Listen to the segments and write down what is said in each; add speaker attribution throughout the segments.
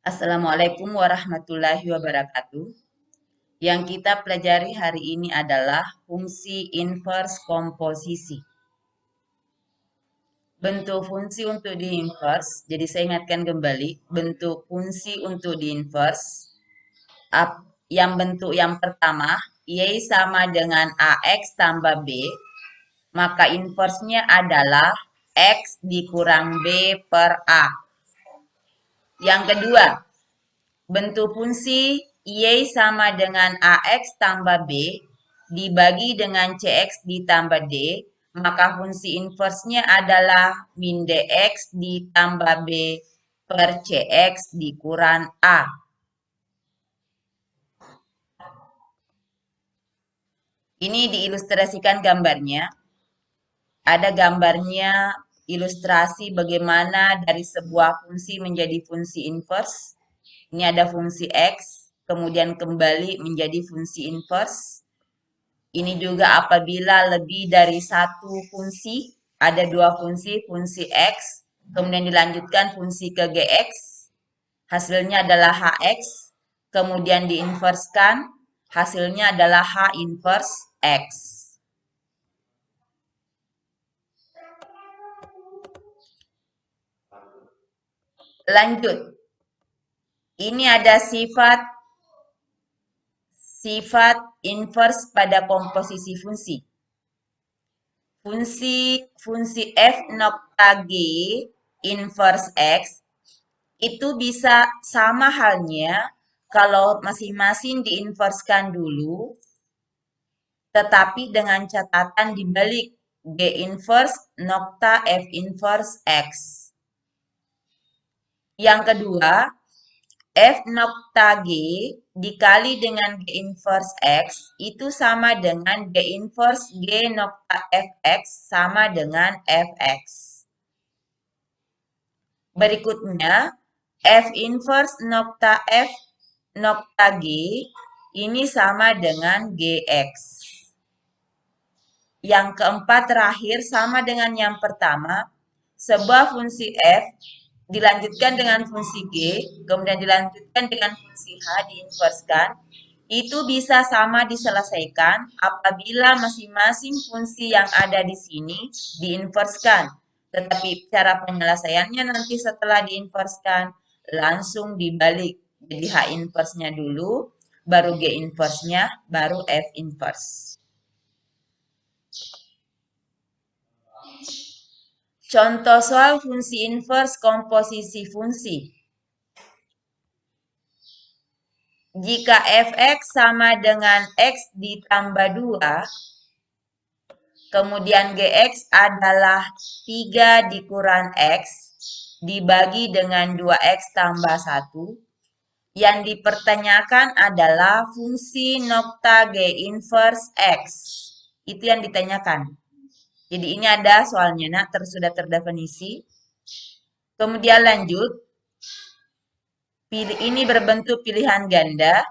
Speaker 1: Assalamualaikum warahmatullahi wabarakatuh. Yang kita pelajari hari ini adalah fungsi inverse komposisi. Bentuk fungsi untuk di inverse, jadi saya ingatkan kembali, bentuk fungsi untuk di inverse, yang bentuk yang pertama, Y sama dengan AX tambah B, maka inversenya adalah X dikurang B per A. Yang kedua, bentuk fungsi Y sama dengan AX tambah B dibagi dengan CX ditambah D, maka fungsi inversenya adalah min DX ditambah B per CX dikurang A. Ini diilustrasikan gambarnya. Ada gambarnya ilustrasi bagaimana dari sebuah fungsi menjadi fungsi inverse. Ini ada fungsi X, kemudian kembali menjadi fungsi inverse. Ini juga apabila lebih dari satu fungsi, ada dua fungsi, fungsi X, kemudian dilanjutkan fungsi ke GX, hasilnya adalah HX, kemudian diinverskan, hasilnya adalah H inverse X. Lanjut, ini ada sifat inverse pada komposisi fungsi. Fungsi f nokta g inverse x itu bisa sama halnya kalau masing-masing diinverskan dulu, tetapi dengan catatan dibalik g inverse nokta f inverse x. Yang kedua, f nokta g dikali dengan g inverse x itu sama dengan g inverse g nokta fx sama dengan fx. Berikutnya, f inverse nokta f nokta g ini sama dengan gx. Yang keempat terakhir sama dengan yang pertama, sebuah fungsi f dilanjutkan dengan fungsi g, kemudian dilanjutkan dengan fungsi h diinverskan, itu bisa sama diselesaikan apabila masing-masing fungsi yang ada di sini diinverskan. Tetapi cara penyelesaiannya nanti setelah diinverskan langsung dibalik. Jadi H inverse-nya dulu, baru G inverse-nya, baru F inverse. Contoh soal fungsi inverse komposisi fungsi. Jika fx sama dengan x ditambah 2, kemudian gx adalah 3 dikurang x, dibagi dengan 2x tambah 1, yang dipertanyakan adalah fungsi nokta g inverse x. Itu yang ditanyakan. Jadi ini ada soalnya, nah, sudah terdefinisi. Kemudian lanjut. Ini berbentuk pilihan ganda.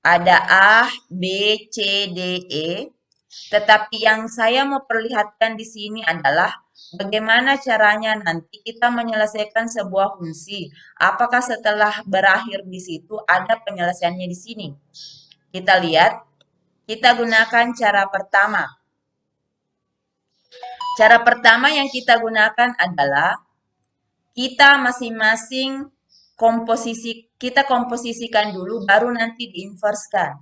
Speaker 1: Ada A, B, C, D, E. Tetapi yang saya mau perlihatkan di sini adalah bagaimana caranya nanti kita menyelesaikan sebuah fungsi. Apakah setelah berakhir di situ ada penyelesaiannya di sini? Kita lihat, kita gunakan cara pertama. Cara pertama yang kita gunakan adalah kita masing-masing kita komposisikan dulu baru nanti diinverskan.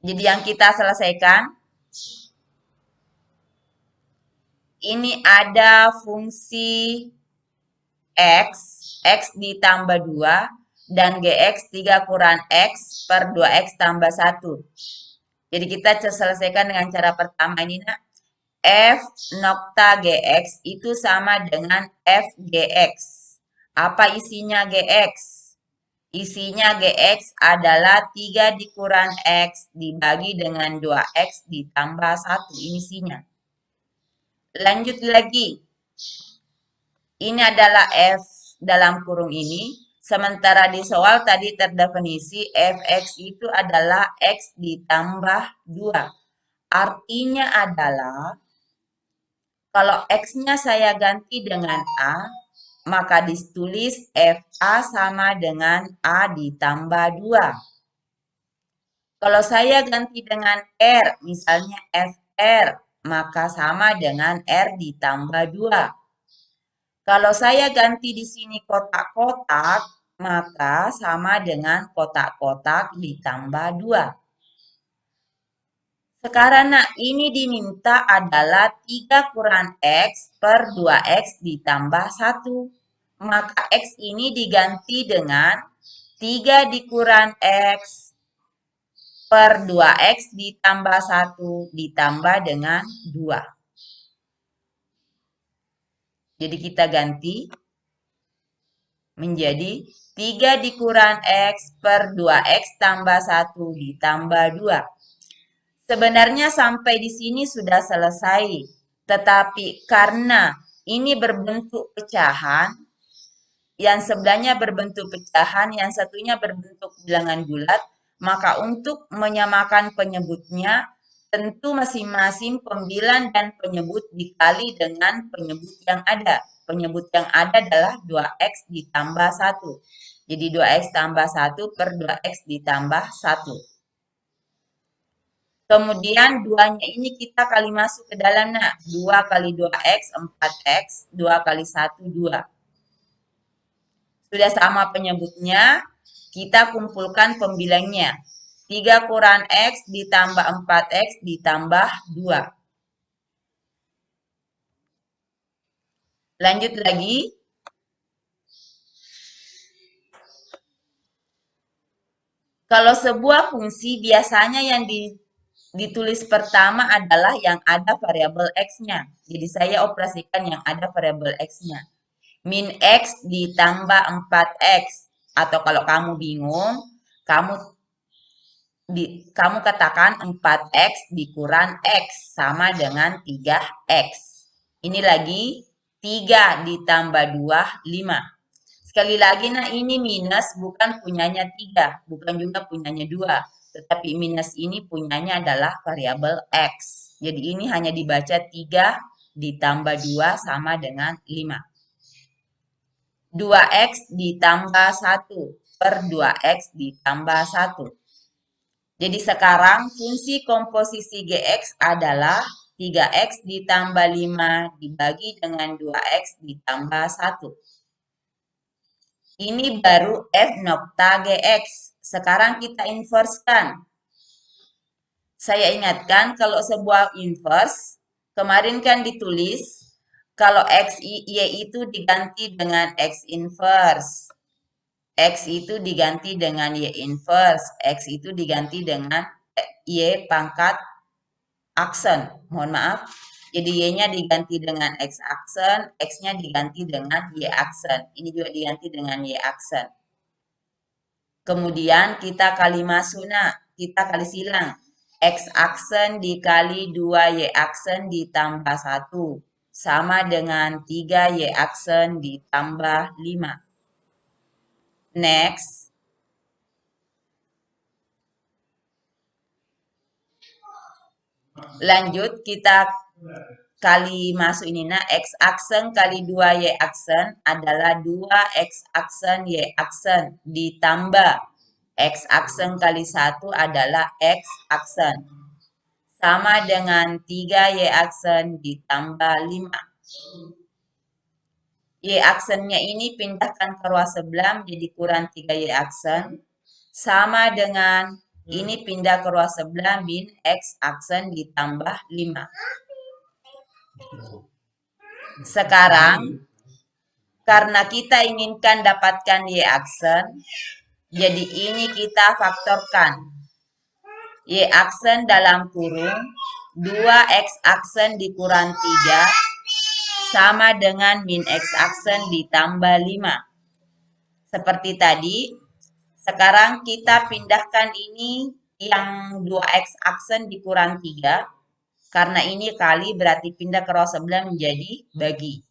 Speaker 1: Jadi yang kita selesaikan, ini ada fungsi X, X ditambah 2, dan Gx 3 kurang X per 2X tambah 1. Jadi kita selesaikan dengan cara pertama ini, nak. F nokta Gx itu sama dengan F Gx. Apa isinya Gx? Isinya Gx adalah 3 dikurang X dibagi dengan 2X ditambah 1. Ini isinya. Lanjut lagi. Ini adalah F dalam kurung ini. Sementara di soal tadi terdefinisi Fx itu adalah X ditambah 2. Artinya adalah kalau X-nya saya ganti dengan A, maka ditulis FA sama dengan A ditambah 2. Kalau saya ganti dengan R, misalnya FR, maka sama dengan R ditambah 2. Kalau saya ganti di sini kotak-kotak, maka sama dengan kotak-kotak ditambah 2. Sekarang nak, ini diminta adalah 3 kurang X per 2X ditambah 1. Maka X ini diganti dengan 3 dikurang X per 2X ditambah 1 ditambah dengan 2. Jadi kita ganti menjadi 3 dikurang X per 2X tambah 1 ditambah 2. Sebenarnya sampai di sini sudah selesai. Tetapi karena ini berbentuk pecahan, yang sebelahnya berbentuk pecahan, yang satunya berbentuk bilangan bulat, maka untuk menyamakan penyebutnya, tentu masing-masing pembilang dan penyebut dikali dengan penyebut yang ada. Penyebut yang ada adalah 2X ditambah 1. Jadi 2X tambah 1 per 2X ditambah 1. Kemudian 2-nya ini kita kali masuk ke dalam, nah. 2 kali 2X, 4X. 2 kali 1, 2. Sudah sama penyebutnya, kita kumpulkan pembilangnya. 3 kurang X ditambah 4X ditambah 2. Lanjut lagi. Kalau sebuah fungsi biasanya yang ditulis pertama adalah yang ada variabel X-nya. Jadi saya operasikan yang ada variabel X-nya. Min X ditambah 4X. Atau kalau kamu bingung, kamu katakan 4X dikurang X sama dengan 3X. Ini lagi 3 ditambah 2, 5. Sekali lagi, nah ini minus bukan punyanya 3, bukan juga punyanya 2. Tetapi minus ini punyanya adalah variabel X. Jadi ini hanya dibaca 3 ditambah 2 sama dengan 5. 2X ditambah 1 per 2X ditambah 1. Jadi sekarang fungsi komposisi GX adalah 3X ditambah 5 dibagi dengan 2X ditambah 1. Ini baru F nokta GX. Sekarang kita inverskan. Saya ingatkan kalau sebuah inverse, kemarin kan ditulis kalau X, Y itu diganti dengan X inverse. X itu diganti dengan Y inverse. X itu diganti dengan Y pangkat aksen. Mohon maaf. Jadi Y-nya diganti dengan X aksen, X-nya diganti dengan Y aksen. Ini juga diganti dengan Y aksen. Kemudian kita kali masuna, kita kali silang. X aksen dikali 2Y aksen ditambah 1. Sama dengan 3Y aksen ditambah 5. Next. Lanjut kita kali masuk ini. Nah, X aksen kali 2Y aksen adalah 2X aksen Y aksen ditambah X aksen kali 1 adalah X aksen. Sama dengan 3Y aksen ditambah 5. Y aksennya ini pindahkan ke ruas sebelah jadi kurang 3Y aksen. Sama dengan ini pindah ke ruas sebelah min X aksen ditambah 5. Sekarang, karena kita inginkan dapatkan Y aksen, jadi ini kita faktorkan. Y aksen dalam kurung 2X aksen dikurang 3 sama dengan min X aksen ditambah 5. Seperti tadi, sekarang kita pindahkan ini yang 2X aksen dikurang 3. Karena ini kali berarti pindah ke row sebelah menjadi bagi.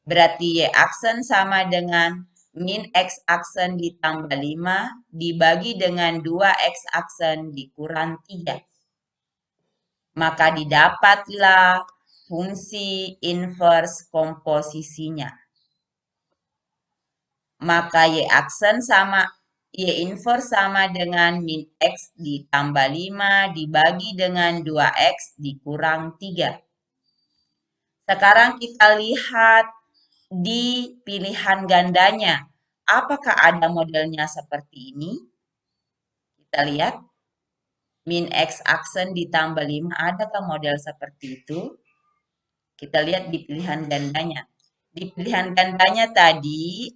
Speaker 1: Berarti Y aksen sama dengan min X aksen ditambah 5 dibagi dengan 2X aksen dikurang 3. Maka didapatlah fungsi inverse komposisinya. maka Y aksen sama Y inverse sama dengan min X ditambah 5 dibagi dengan 2X dikurang 3. Sekarang kita lihat di pilihan gandanya. Apakah ada modelnya seperti ini? Kita lihat. Min X aksen ditambah 5, adakah model seperti itu? Kita lihat di pilihan gandanya. Di pilihan gandanya tadi,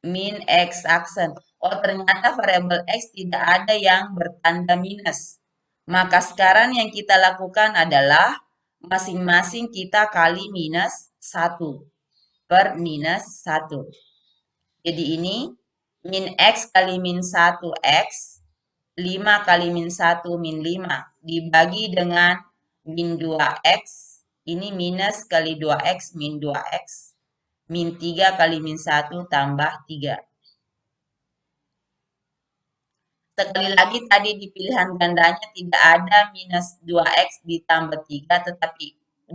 Speaker 1: min X aksen. Oh, ternyata variabel X tidak ada yang bertanda minus. Maka sekarang yang kita lakukan adalah masing-masing kita kali minus 1 per minus 1. Jadi ini min X kali min 1 X, 5 kali min 1 min 5 dibagi dengan min 2X, ini minus kali 2X min 2X, min 3 kali min 1 tambah 3. Sekali lagi tadi di pilihan gandanya tidak ada minus 2X ditambah 3, tetapi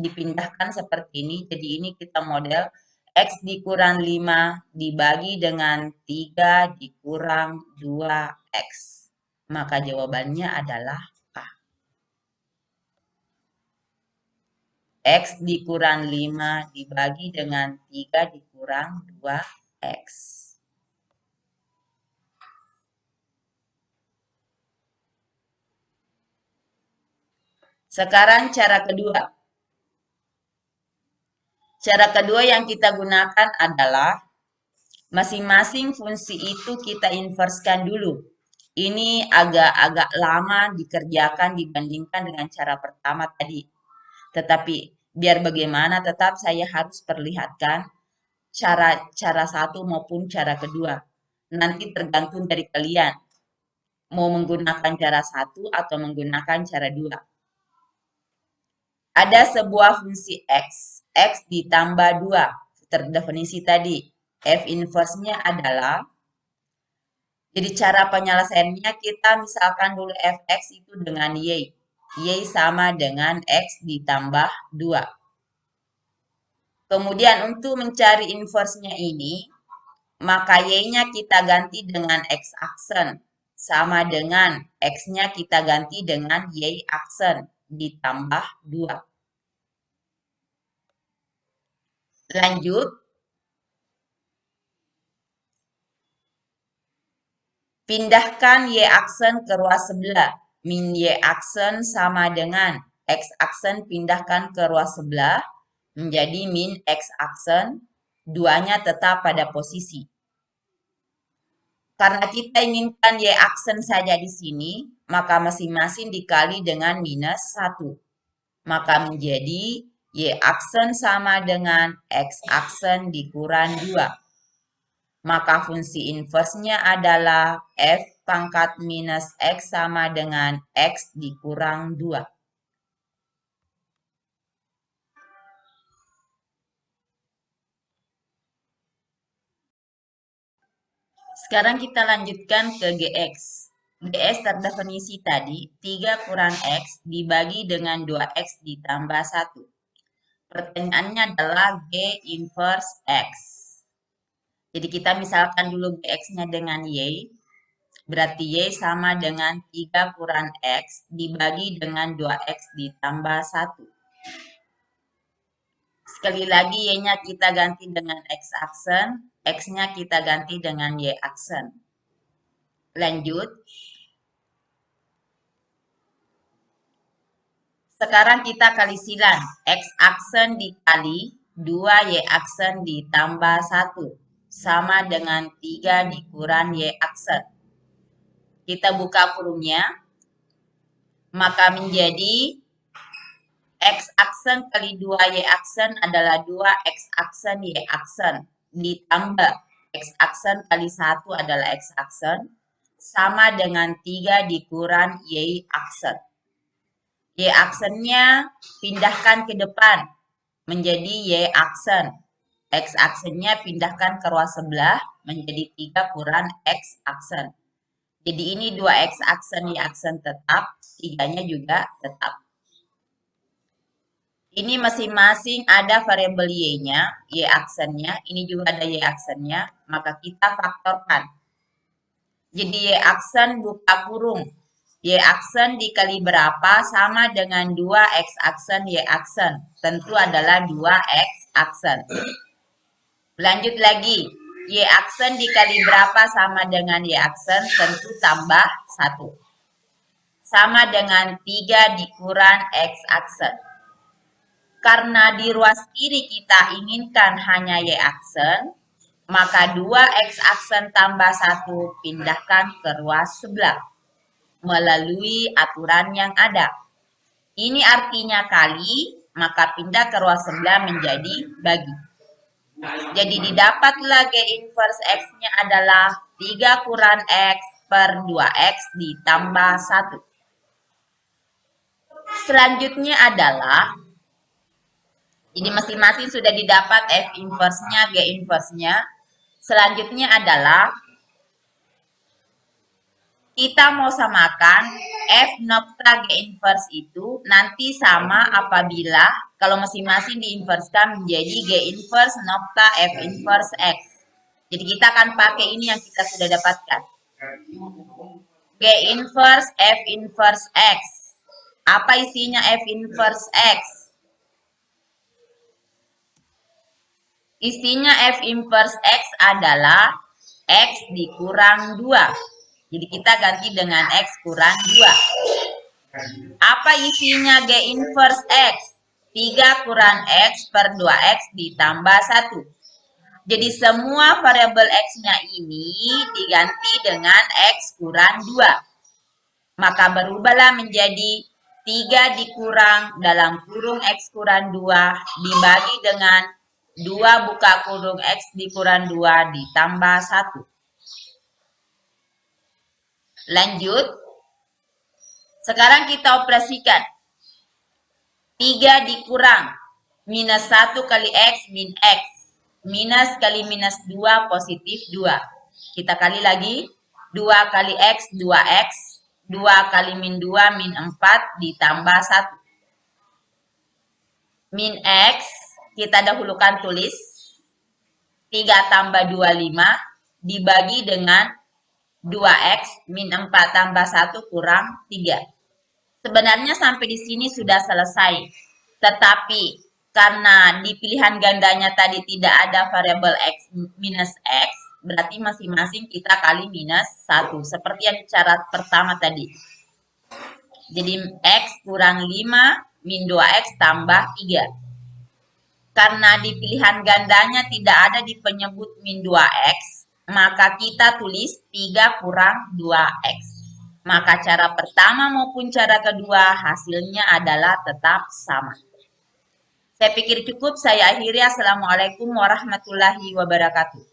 Speaker 1: dipindahkan seperti ini. Jadi ini kita model X dikurang 5 dibagi dengan 3 dikurang 2X. Maka jawabannya adalah A. X dikurang 5 dibagi dengan 3 dikurang 2X. Sekarang cara kedua. Cara kedua yang kita gunakan adalah masing-masing fungsi itu kita inverskan dulu. Ini agak-agak lama dikerjakan dibandingkan dengan cara pertama tadi. Tetapi biar bagaimana tetap saya harus perlihatkan cara satu maupun cara kedua. Nanti tergantung dari kalian mau menggunakan cara satu atau menggunakan cara dua. Ada sebuah fungsi X ditambah 2. Terdefinisi tadi. F inverse-nya adalah, jadi cara penyelesaiannya kita misalkan dulu Fx itu dengan Y. Y sama dengan X ditambah 2. Kemudian untuk mencari inverse-nya ini, maka Y-nya kita ganti dengan X aksen. Sama dengan X-nya kita ganti dengan Y aksen ditambah 2. Lanjut, pindahkan Y aksen ke ruas sebelah. Min Y aksen sama dengan X aksen pindahkan ke ruas sebelah menjadi min X aksen. Duanya tetap pada posisi. Karena kita inginkan Y aksen saja di sini, maka masing-masing dikali dengan minus 1. Maka menjadi Y aksen sama dengan X aksen dikurang 2. Maka fungsi inverse-nya adalah F pangkat minus X sama dengan X dikurang 2. Sekarang kita lanjutkan ke GX. GX terdefinisi tadi, 3 kurang X dibagi dengan 2X ditambah 1. Pertanyaannya adalah G inverse X. Jadi kita misalkan dulu GX-nya dengan Y, berarti Y sama dengan 3 kurang X dibagi dengan 2X ditambah 1. Sekali lagi Y-nya kita ganti dengan X aksen, X-nya kita ganti dengan Y aksen. Lanjut. Sekarang kita kali silang. X aksen dikali 2 Y aksen ditambah 1. Sama dengan 3 dikurang Y aksen. Kita buka kurungnya. Maka menjadi X aksen kali 2 Y aksen adalah 2 X aksen Y aksen. Ditambah X aksen kali 1 adalah X aksen. Sama dengan 3 dikurang Y aksen. Y aksennya pindahkan ke depan menjadi Y aksen. X aksennya pindahkan ke ruas sebelah menjadi 3 kurang X aksen. Jadi ini 2 X aksen Y aksen tetap, 3-nya juga tetap. Ini masing-masing ada variabel Y-nya, Y aksennya, ini juga ada Y aksennya, maka kita faktorkan. Jadi Y aksen buka kurung. Y aksen dikali berapa sama dengan 2X aksen Y aksen. Tentu adalah 2X aksen. Lanjut lagi. Y aksen dikali berapa sama dengan Y aksen. Tentu tambah 1. Sama dengan 3 dikurang X aksen. Karena di ruas kiri kita inginkan hanya Y aksen, maka 2X aksen tambah 1 pindahkan ke ruas sebelah melalui aturan yang ada. Ini artinya kali, maka pindah ke ruas sebelah menjadi bagi. Jadi didapatlah G inverse X-nya adalah 3 kurang X per 2X ditambah 1. Selanjutnya adalah, ini masing-masing sudah didapat F inverse-nya, G inverse-nya. Selanjutnya adalah kita mau samakan F nokta G inverse itu nanti sama apabila kalau masing-masing diinverskan menjadi G inverse nokta F inverse X. Jadi kita akan pakai ini yang kita sudah dapatkan. G inverse F inverse X. Apa isinya F inverse X? Isinya F inverse X adalah X dikurang 2. Jadi kita ganti dengan X kurang 2. Apa isinya G inverse X? 3 kurang X per 2X ditambah 1. Jadi semua variabel X-nya ini diganti dengan X kurang 2. Maka berubahlah menjadi 3 dikurang dalam kurung X kurang 2 dibagi dengan 2 buka kurung X dikurang 2 ditambah 1. Lanjut. Sekarang kita operasikan. 3 dikurang minus 1 kali X min X. Minus kali minus 2 positif 2. Kita kali lagi. 2 kali X 2X. 2 kali min 2 min 4 ditambah 1. Min X kita dahulukan tulis. 3 tambah 25 dibagi dengan 2X min 4 tambah 1 kurang 3. Sebenarnya sampai di sini sudah selesai. Tetapi karena di pilihan gandanya tadi tidak ada variabel X minus X, berarti masing-masing kita kali minus 1. Seperti yang syarat pertama tadi. Jadi X kurang 5 min 2X tambah 3. Karena di pilihan gandanya tidak ada di penyebut min 2X, maka kita tulis 3 kurang 2X. Maka cara pertama maupun cara kedua hasilnya adalah tetap sama. Saya pikir cukup, saya akhiri. Assalamualaikum warahmatullahi wabarakatuh.